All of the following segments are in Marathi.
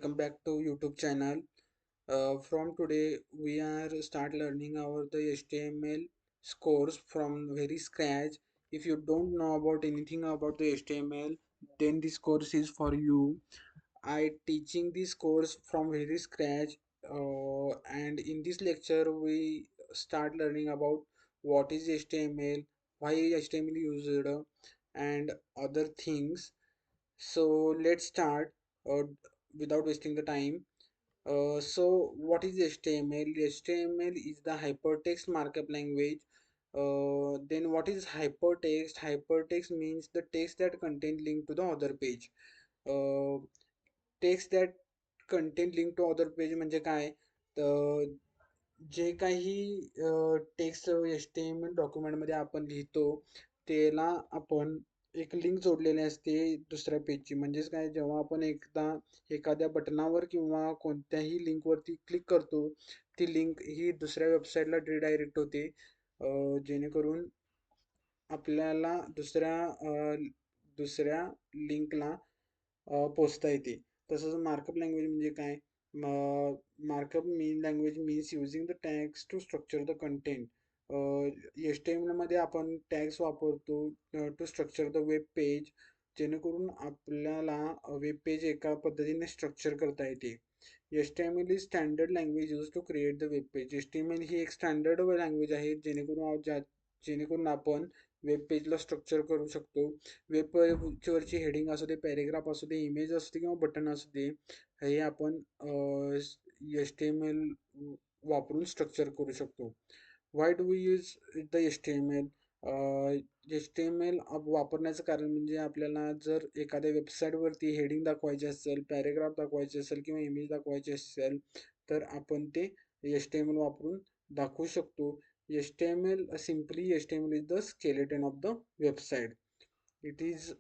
welcome back to YouTube channel. From today we are start learning our the HTML scores from very scratch. If you don't know about anything about the HTML, then this course is for you. I teaching this course from very scratch, and in this lecture we start learning about what is HTML, why HTML used, and other things. So let's start uh, without wasting the time. So what is HTML? HTML is the hypertext markup language. Then what is hypertext? Hypertext means the text that contain link to the other page. Uh, Text that contain link to other page म्हणजे काय? तर जे काही टेक्स्ट HTML डॉक्युमेंटमध्ये आपण लिहितो त्याला आपण एक लिंक जोडलेली असते दुसऱ्या पेजची. म्हणजेच काय, जेव्हा आपण एकदा एखाद्या बटनावर किंवा कोणत्याही लिंकवरती क्लिक करतो, ती लिंक ही दुसऱ्या वेबसाईटला रिडायरेक्ट होते, जेणेकरून आपल्याला दुसऱ्या लिंकला पोचता येते. तसंच मार्कअप लँग्वेज म्हणजे काय? Markup language means using the tags to structure the content. HTML मध्ये आपण टॅग्स वापरतो to structure the web page, जेणेकरून आपल्याला वेब पेज एका पद्धतीने स्ट्रक्चर करता येते. HTML is standard language use to create the web page. HTML ही एक स्टँडर्ड लँग्वेज आहे जेणेकरून आपण वेब पेजला स्ट्रक्चर करू शकतो. वेब पेजवरची हेडिंग असू दे, पॅरेग्राफ असू दे, इमेज असू दे किंवा बटन असू दे, हे आपण HTML वापरून स्ट्रक्चर करू शकतो. Why do we use the HTML? HTML वापरण्याचं कारण म्हणजे आपल्याला जर एखाद्या वेबसाईटवरती हेडिंग दाखवायची असेल, पॅरेग्राफ दाखवायचे असेल किंवा इमेज दाखवायची असेल, तर आपण ते HTML वापरून दाखवू शकतो. HTML is the skeleton of the website. It is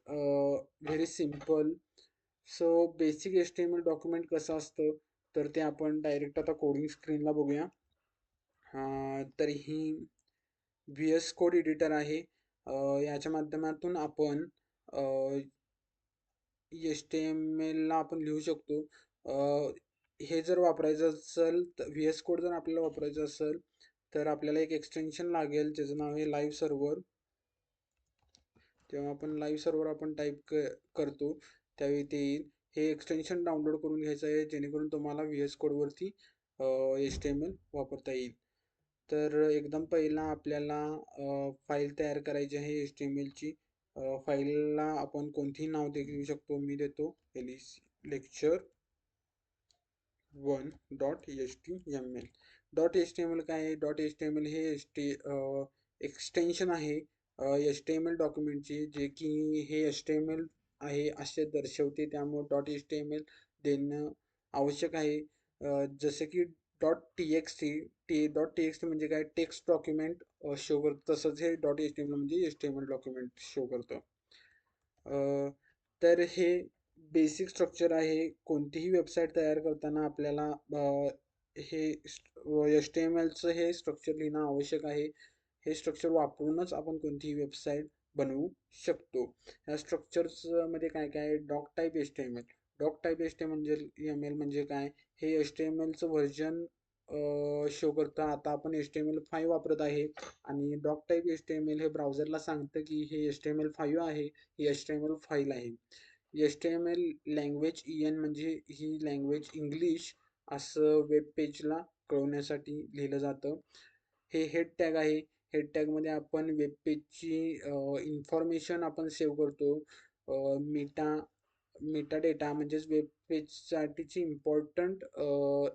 very simple. So basic HTML document कसं असतं, तर ते आपण डायरेक्ट आता कोडिंग स्क्रीनला बघूया. तर ही VS कोड एडिटर आहे. याच्या माध्यमातून आपण HTML ला आपण लिहू शकतो. हे जर वापरायचं असेल तर VS कोड जर आपल्याला वापरायचं असेल तर आपल्याला एक एक्सटेन्शन लागेल ज्याचं नाव आहे लाईव्ह सर्व्हर. तेव्हा आपण लाईव्ह सर्व्हर आपण टाईप करतो त्यावेळी ते येईल. हे एक्सटेन्शन डाउनलोड करून घ्यायचं आहे जेणेकरून तुम्हाला VS कोडवरती HTML वापरता येईल. तर एकदम पहिला आपल्याला फाईल तयार करायची आहे HTMLची. फाईलला आपण कोणतेही नाव देऊ शकतो. मी देतो lecture 1.html. .html काय आहे? .html हे एक्सटेन्शन आहे HTML डॉक्युमेंटची, जे की हे HTML आहे असे दर्शवते. त्यामुळे .html देणं आवश्यक आहे. जसे की .txt म्हणजे काय? टेक्स्ट डॉक्युमेंट शो करतं, तसंच हे .html म्हणजे HTML डॉक्युमेंट शो करतं. तर हे बेसिक स्ट्रक्चर आहे. कोणतीही वेबसाईट तयार करताना आपल्याला हे HTMLचं हे स्ट्रक्चर लिहिणं आवश्यक आहे. हे स्ट्रक्चर वापरूनच आपण कोणतीही वेबसाईट बनवू शकतो. ह्या स्ट्रक्चर्स मध्ये काय काय आहे? Doc type HTML. Doc type HTML म्हणजे काय? हे HTMLचं व्हर्जन शो करतं. आता आपण HTML5 वापरत आहे आणि डॉक टाईप HTML हे ब्राउझरला सांगतं की हे HTML5 आहे, ही HTML फाईल आहे. HTML लँग्वेज EN म्हणजे ही लँग्वेज इंग्लिश असं वेब पेजला कळवण्यासाठी लिहिलं जातं. हे हेड टॅग आहे. हेड टॅगमध्ये आपण वेब पेजची इन्फॉर्मेशन आपण सेव्ह करतो. मेटा डेटा म्हणजेच वेब पेजसाठीची इम्पॉर्टंट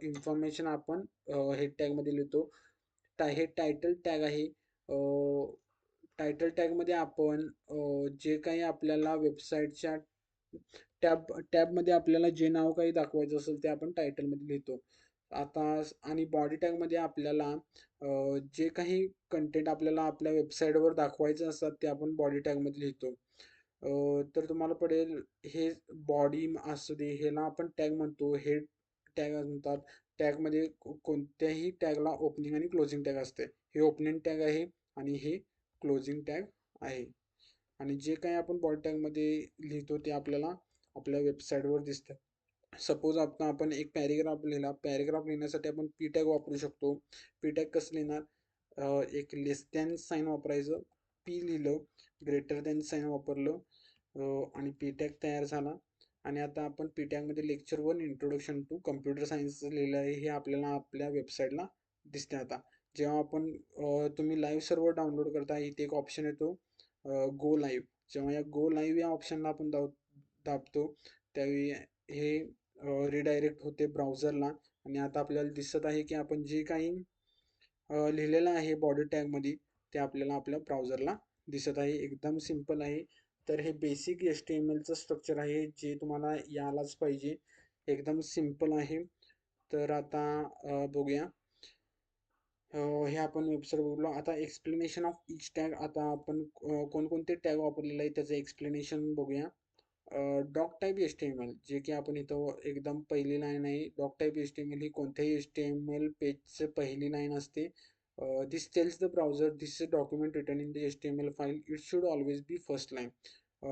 इन्फॉर्मेशन आपण हेड टॅगमध्ये लिहितो. हे टायटल टॅग आहे. टायटल टॅगमध्ये आपण जे काही आपल्याला वेबसाईटच्या टॅबमध्ये आपल्याला जे नाव काही दाखवायचं असेल ते आपण टायटलमध्ये लिहितो. आता आणि बॉडी टॅगमध्ये आपल्याला जे काही कंटेंट आपल्याला आपल्या वेबसाईटवर दाखवायचं असतात ते आपण बॉडी टॅगमध्ये लिहितो. तर तुम्हाला पडेल हे बॉडी असू दे, ह्याला आपण टॅग म्हणतो, हेड टॅग म्हणतात. टॅगमध्ये कोणत्याही टॅगला ओपनिंग आणि क्लोजिंग टॅग असते. हे ओपनिंग टॅग आहे आणि हे क्लोजिंग टॅग आहे. आणि जे काही आपण बॉडी टॅगमध्ये लिहितो ते आपल्याला आपल्या वेबसाईटवर दिसतं. सपोज आता आपण एक पॅरेग्राफ लिहिला, पॅरेग्राफ लिहिण्यासाठी आपण पी टॅग वापरू शकतो. पी टॅग कसं लिहिणार? एक लेस दॅन साईन वापरायचं, पी लिहिलं, ग्रेटर दॅन साईन वापरलं, आणि पी टॅग तयार झाला. आणि आता आपण पी टॅगमध्ये lecture 1 introduction to computer science लिहिलं आहे, हे आपल्याला आपल्या वेबसाईटला दिसते. आता जेव्हा आपण तुम्ही लाईव्ह सर्व्हर डाउनलोड करता, इथे एक ऑप्शन येतो गो लाईव्ह. जेव्हा या गो लाईव्ह या ऑप्शनला आपण दाबतो, त्यावेळी हे रिडायरेक्ट होते ब्राउझरला. आणि आता आपल्याला दिसत आहे की आपण जे काही लिहिलेलं आहे बॉडी टॅगमध्ये, ते आपल्याला आपल्या ब्राउझरला दिसत आहे. एकदम सिंपल आहे. तर हे बेसिक एच टी एम एलचं स्ट्रक्चर आहे, जे तुम्हाला यायलाच पाहिजे. एकदम सिंपल आहे. तर आता बघूया. हे आपण वेबसाईट बघलो. आता एक्सप्लेनेशन ऑफ इच टॅग. आता आपण कोणकोणते टॅग वापरलेले आहे त्याचं एक्सप्लेनेशन बघूया. Doc type H T M L, जे की आपण इथं एकदम पहिली लाईन आहे. Doc type H T M L ही कोणत्याही एच टी एम एल पेजचं पहिली लाईन असते. This tells the browser this is document written in the H T M L file, it should always be first line.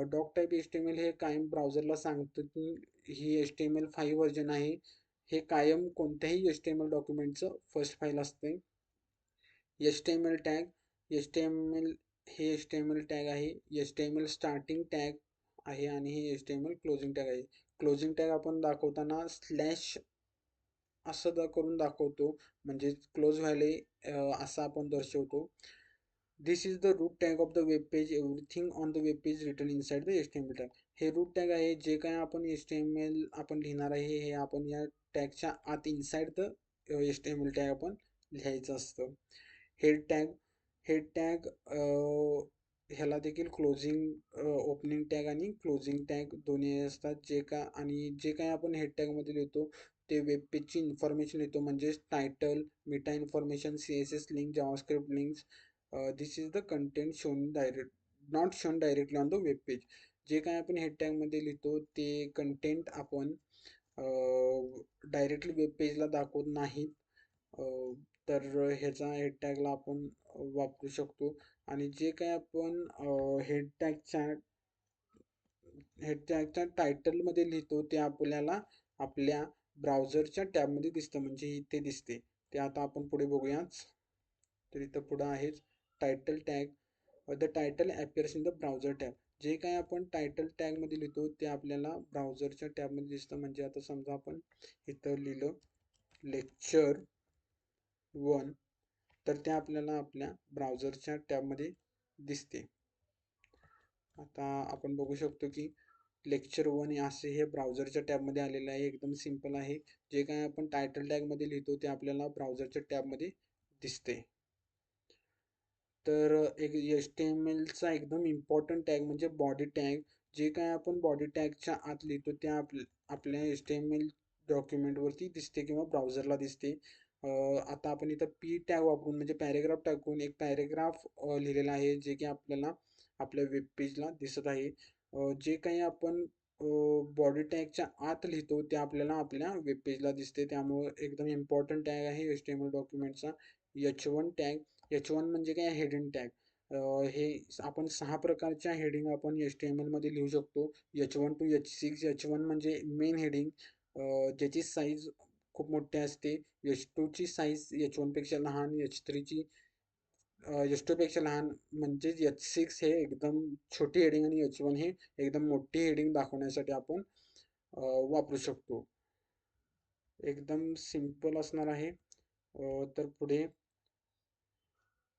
Doc type H T M L हे कायम ब्राउझरला सांगतं की ही H T M L 5 version आहे. हे कायम कोणत्याही एच टी एम एल डॉक्युमेंटचं फर्स्ट फाईल असते. H T M L tag, H T M L हे H T M L tag आहे. H T M L starting tag आहे आणि हे H T M L closing tag आहे. क्लोजिंग टॅग आपण दाखवताना स्लॅश असं करून दाखवतो, म्हणजे क्लोज व्हायले असं आपण दर्शवतो. This is the root tag of the web page, everything on the web page written inside the H T M L tag. हे रूट टॅग आहे. जे काय आपण एच टी एम एल आपण लिहिणार आहे, हे आपण या टॅगच्या आत inside the H T M L tag आपण लिहायचं असतं. हेड टॅग, हेड टॅग ह्याला देखील क्लोजिंग ओपनिंग टॅग आणि क्लोजिंग टॅग दोन्ही असतात. जे का आणि जे काय आपण हेड टॅगमध्ये लिहितो ते वेब पेजची इन्फॉर्मेशन येतो, म्हणजेच title, meta information, C S S link, JavaScript links. This is the content shown direct, not shown directly on the web page. जे काय आपण हेड टॅगमध्ये लिहितो ते कंटेंट आपण डायरेक्टली वेब पेजला दाखवत नाहीत. तर ह्याचा हेड टॅगला आपण वापरू शकतो. आणि जे काय आपण हेड टॅगच्या हेड टॅगच्या टायटलमध्ये लिहितो ते आपल्याला आपल्या ब्राउझरच्या टॅबमध्ये दिसतं, म्हणजे इथे दिसते. ते आता आपण पुढे बघूयाच. तर इथं पुढं आहेच title tag. The title appears in the browser tab. जे काय आपण टायटल टॅगमध्ये लिहितो ते आपल्याला ब्राउझरच्या टॅबमध्ये दिसतं. म्हणजे आता समजा आपण इथं लिहिलं लेक्चर 1, तर ते आपल्याला आपल्या ब्राउझरच्या टॅबमध्ये दिसते. आता आपण बघू शकतो की लेक्चर 1 असे हे ब्राउझरच्या टॅबमध्ये आलेलं आहे. एकदम सिंपल आहे. जे काय आपण टायटल टॅगमध्ये लिहितो ते आपल्याला ब्राउझरच्या टॅबमध्ये दिसते. तर एक एच टी एम एलचा एकदम इम्पॉर्टंट टॅग म्हणजे बॉडी टॅग. जे काय आपण बॉडी टॅगच्या आत लिहितो ते आपल्या एच टी एम एल डॉक्युमेंटवरती दिसते किंवा ब्राउझरला दिसते. आता आपण इथं पी टॅग वापरून म्हणजे पॅरेग्राफ टाकून एक पॅरेग्राफ लिहिलेला आहे, जे की आपल्याला आपल्या वेब पेजला दिसत आहे. जे काही आपण बॉडी टॅगच्या आत लिहितो ते आपल्याला आपल्या वेब पेजला दिसते. त्यामुळं एकदम इम्पॉर्टंट टॅग आहे एच टी एम एल डॉक्युमेंटचा. H one tag, H one म्हणजे काय? Heading tag. हे आपण 6 प्रकारच्या हेडिंग आपण एच टी एम एलमध्ये लिहू शकतो. H1 to H6. H1 म्हणजे मेन हेडिंग, ज्याची साईज खूप मोठी असते. H2 ची साईज H1 पेक्षा लहान, H3 ची H2 पेक्षा लहान, म्हणजेच H6 हे एकदम छोटी हेडिंग आणि H1 हे एकदम मोठी हेडिंग दाखवण्यासाठी आपण वापरू शकतो. एकदम सिंपल असणार आहे. तर पुढे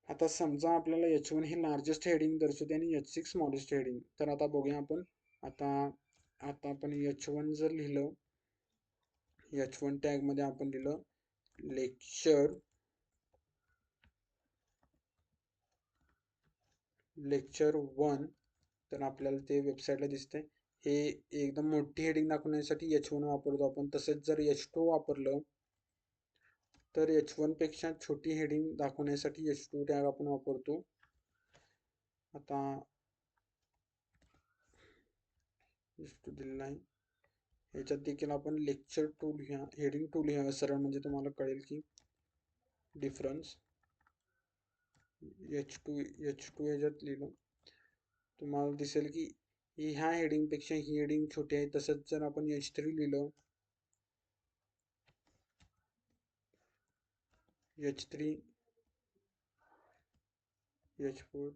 आता समजा आपल्याला H1 हे लार्जेस्ट हेडिंग दर्शवते आणि H6 स्मॉलेस्ट हेडिंग. तर आता बघूया आपण. आता आता आपण H1 जर लिहिलं, H1 टॅगमध्ये आपण लिहिलं लेक्चर 1, तर आपल्याला ते वेबसाईटला दिसतंय. हे एकदम मोठी हेडिंग दाखवण्यासाठी H1 वापरतो आपण. तसेच जर H2 वापरलं तर H1 पेक्षा छोटी हेडिंग दाखवण्यासाठी H2 टॅग आपण वापरतो. आता H2 दिलेला आहे. ह्याच्यात देखील आपण लेक्चर 2 लिहा, हेडिंग 2 लिहा सरळ, म्हणजे तुम्हाला कळेल की डिफरन्स. H2 ह्याच्यात लिहिलं, तुम्हाला दिसेल की ह्या हेडिंगपेक्षा ही हेडिंग छोटी आहे. तसंच जर आपण H3 लिहिलं H3, H4.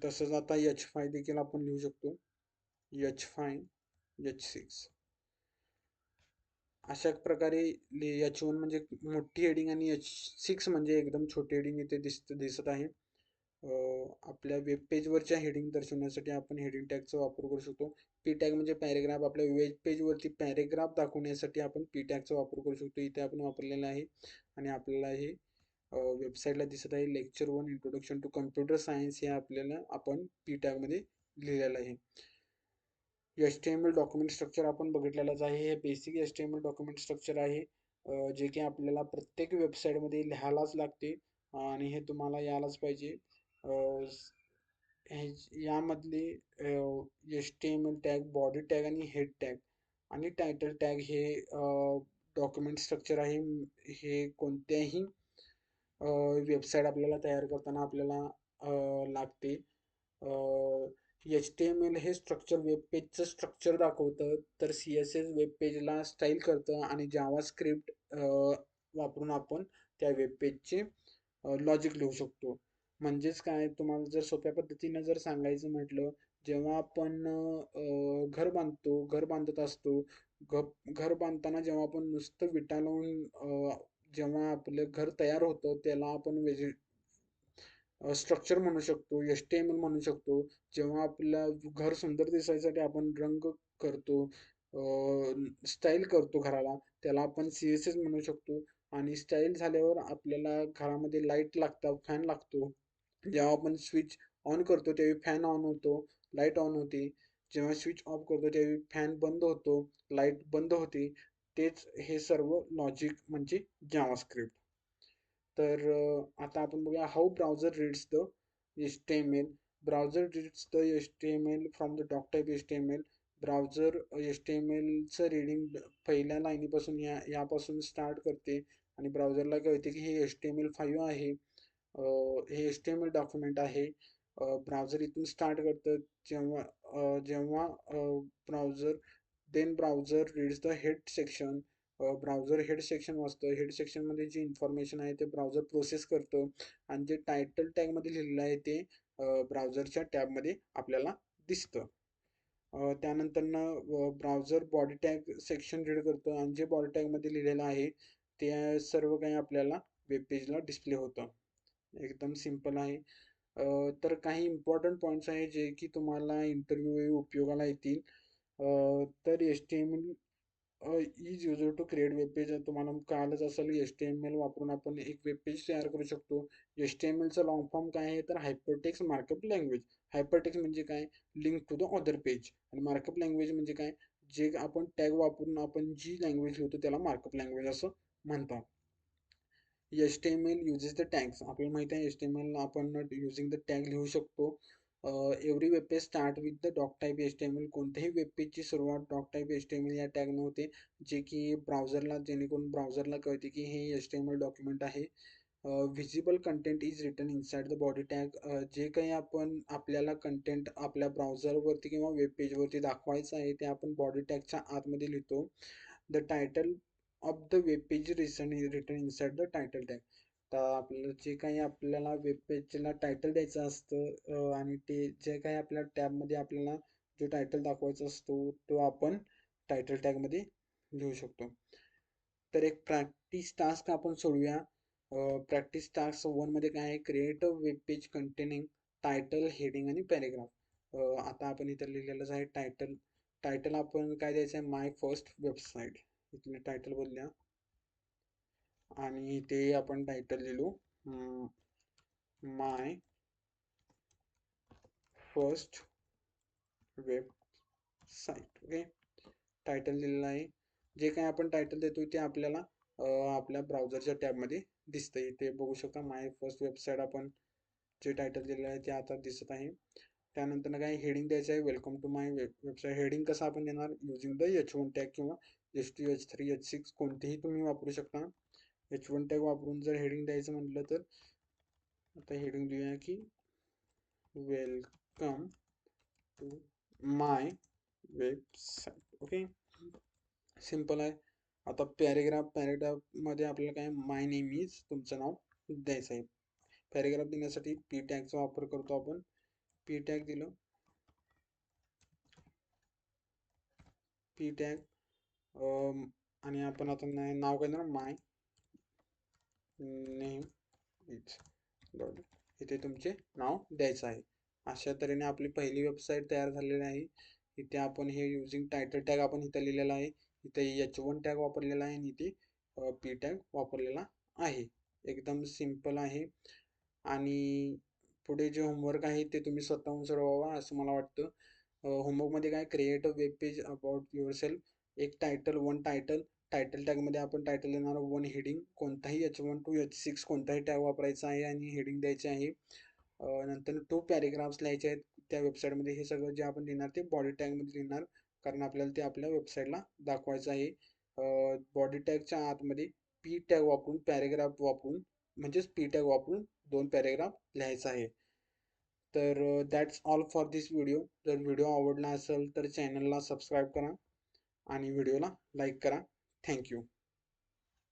तसंच आता H5 देखील आपण लिहू शकतो. H5, H6. अशा प्रकारे H1 म्हणजे मोठी हेडिंग आणि H6 म्हणजे एकदम छोटी हेडिंग इथे दिसत आहे. आपल्या वेब पेजवरच्या हेडिंग दर्शवण्यासाठी आपण हेडिंग टॅगचा वापर करू शकतो. पी टॅग म्हणजे पॅरेग्राफ. आपल्या वेब पेजवरती पॅरेग्राफ दाखवण्यासाठी आपण पी टॅगचा वापर करू शकतो. इथे आपण वापरलेला आहे आणि आपल्याला हे वेबसाईटला दिसत आहे. Lecture 1 introduction to computer science हे आपल्याला आपण पी टॅगमध्ये लिहिलेलं आहे. HTML डॉक्युमेंट स्ट्रक्चर आपण बघितलेलंच आहे. हे बेसिक HTML डॉक्युमेंट स्ट्रक्चर आहे, जे की आपल्याला प्रत्येक वेबसाईटमध्ये लिहायलाच लागते आणि हे तुम्हाला यायलाच पाहिजे. यामधले HTML टॅग, बॉडी टॅग आणि हेड टॅग आणि टायटल टॅग हे डॉक्युमेंट स्ट्रक्चर आहे. हे कोणत्याही वेबसाईट आपल्याला तयार करताना आपल्याला लागते. HTML हे स्ट्रक्चर वेब पेजचं स्ट्रक्चर दाखवतं, तर CSS वेब पेजला स्टाईल करतं आणि जावास्क्रिप्ट वापरून आपण त्या वेब पेजचे लॉजिक लिहू शकतो. म्हणजेच काय, तुम्हाला जर सोप्या पद्धतीनं जर सांगायचं म्हटलं, जेव्हा आपण घर बांधत असतो, घर बांधताना जेव्हा आपण नुसतं विटा लावून जेव्हा आपलं घर तयार होतं त्याला आपण स्ट्रक्चर म्हणू शकतो, HTML म्हणू शकतो. जेव्हा आपलं घर सुंदर दिसायसाठी आपण रंग करतो, स्टाईल करतो घराला, त्याला आपण CSS म्हणू शकतो. आणि स्टाईल झाल्यावर आपल्याला घरामध्ये लाईट लागतात, फॅन लागतो. जेव्हा आपण स्विच ऑन करतो त्यावेळी फॅन ऑन होतो, लाईट ऑन होते. जेव्हा स्विच ऑफ करतो त्यावेळी फॅन बंद होतो, लाईट बंद होते. तेच हे सर्व लॉजिक म्हणजे जावास्क्रिप्ट. तर आता आपण बघूया how browser reads the HTML. Browser reads the HTML from the doc type HTML. Browser HTMLचं रीडिंग पहिल्या लाईनीपासून यापासून स्टार्ट करते आणि ब्राउझरला कळते की हे HTML5 आहे. हे HTML डॉक्युमेंट आहे. ब्राउझर इथून स्टार्ट करतं. जेव्हा browser browser reads the head section. Browser head section वाचतं. हेड सेक्शनमध्ये जी इन्फॉर्मेशन आहे ते ब्राउझर प्रोसेस करतं आणि जे टायटल टॅगमध्ये लिहिलेलं आहे ते ब्राउझरच्या टॅबमध्ये आपल्याला दिसतं. त्यानंतरनं browser body tag section read करतं आणि जे बॉडी टॅगमध्ये लिहिलेलं आहे ते सर्व काही आपल्याला वेब पेजला डिस्प्ले होतं. एकदम सिंपल आहे. तर काही इम्पॉर्टंट पॉईंट्स आहे जे की तुम्हाला इंटरव्ह्यू उपयोगाला येतील. तर HTML is user to create web page. तुम्हाला कळालंच असेल HTML वापरून आपण एक वेब पेज तयार करू शकतो. HTMLचा लॉंग फॉर्म काय आहे तर हायपरटेक्स्ट मार्कअप लँग्वेज. हायपरटेक्स्ट म्हणजे काय, link to the other page. आणि मार्कअप लँग्वेज म्हणजे काय, जे आपण टॅग वापरून आपण जी लँग्वेज लिहितो त्याला मार्कअप लँग्वेज असं म्हणतात. HTML uses the tags. आपल्याला माहिती आहे HTML आपण युजिंग द टॅग लिहू शकतो. Every web page start with the doc type HTML. कोणत्याही वेब पेजची सुरुवात डॉक टाईप HTML या टॅगनं होते, जे की ब्राउझरला, जेणेकरून ब्राउझरला कळते की हे HTML डॉक्युमेंट आहे. Visible content is written inside the body tag. जे काही आपण आपल्याला कंटेंट आपल्या ब्राउझरवरती किंवा वेब पेजवरती दाखवायचं आहे ते आपण बॉडी टॅगच्या आतमध्ये लिहितो. The title of the web page written inside the title tag. तर आपल्याला जे काही आपल्याला वेब पेजला टायटल द्यायचं असतं आणि ते जे काही आपल्या टॅबमध्ये आपल्याला जो टायटल दाखवायचा असतो तो आपण टायटल टॅगमध्ये लिहू शकतो. तर एक प्रॅक्टिस टास्क आपण सोडूया. प्रॅक्टिस टास्क 1 मध्ये काय आहे, create a web page containing title, heading आणि पॅरेग्राफ. आता आपण इथं लिहिलेलंच आहे टायटल. टायटल आपण काय द्यायचं आहे, माय फर्स्ट वेबसाईट. इथले टायटल बदलूया आणि ते आपण टायटल लिहू माय फर्स्ट वेबसाईट. ओके, टायटल लिहिलेलं आहे. जे काही आपण टायटल देतो ते आपल्याला आपल्या ब्राउझरच्या टॅबमध्ये दिसतं. इथे बघू शकता माय फर्स्ट वेबसाईट आपण जे टायटल दिलेलं आहे ते आता दिसत आहे. त्यानंतर काय हेडिंग द्यायचं आहे, welcome to my website. Heading कसं आपण देणार, युजिंग द H1 टॅग किंवा H2, H3, H6 कोणतेही तुम्ही वापरू शकता. H1 टॅग वापरून जर हेडिंग द्यायचं म्हटलं तर आता हेडिंग देऊया की welcome to my website. Okay, simple आहे. आता पॅरेग्राफमध्ये आपल्याला काय माय नेम इज तुमचं नाव द्यायचं आहे. पॅरेग्राफ देण्यासाठी पी टॅगचा वापर करतो आपण. पी टॅग दिलं, पी टॅग आणि आपण आता नाव काय देणार, माय नेम इज डॉट, इथे तुमचे नाव द्यायचं आहे. अशा तऱ्हेने आपली पहिली वेबसाईट तयार झालेली आहे. इथे आपण हे युजिंग टायटल टॅग आपण इथे लिहिलेला आहे, इथे H1 टॅग वापरलेला आहे आणि इथे पी टॅग वापरलेला आहे. एकदम सिंपल आहे. आणि पुढे जे होमवर्क आहे ते तुम्ही स्वतःहून सोडवावा असं मला वाटतं. होमवर्कमध्ये काय, create a web page about your self. एक टायटल, वन टायटल. टायटल टॅगमध्ये आपण टायटल देणार, वन हेडिंग, कोणताही H1 to H6 कोणताही टॅग वापरायचा आहे आणि हेडिंग द्यायचे आहे. नंतर 2 पॅरेग्राफ्स लिहायचे आहेत त्या वेबसाईटमध्ये. हे सगळं जे आपण लिहिणार ते बॉडी टॅगमध्ये लिहिणार, कारण आपल्याला ते आपल्या वेबसाईटला दाखवायचं आहे. बॉडी टॅगच्या आतमध्ये पी टॅग वापरून, पॅरेग्राफ वापरून, म्हणजेच पी टॅग वापरून 2 पॅरेग्राफ लिहायचा आहे. तर that's all for this video. जर व्हिडिओ आवडला असेल तर चॅनलला सबस्क्राईब करा आणि व्हिडिओला लाईक करा. थँक्यू.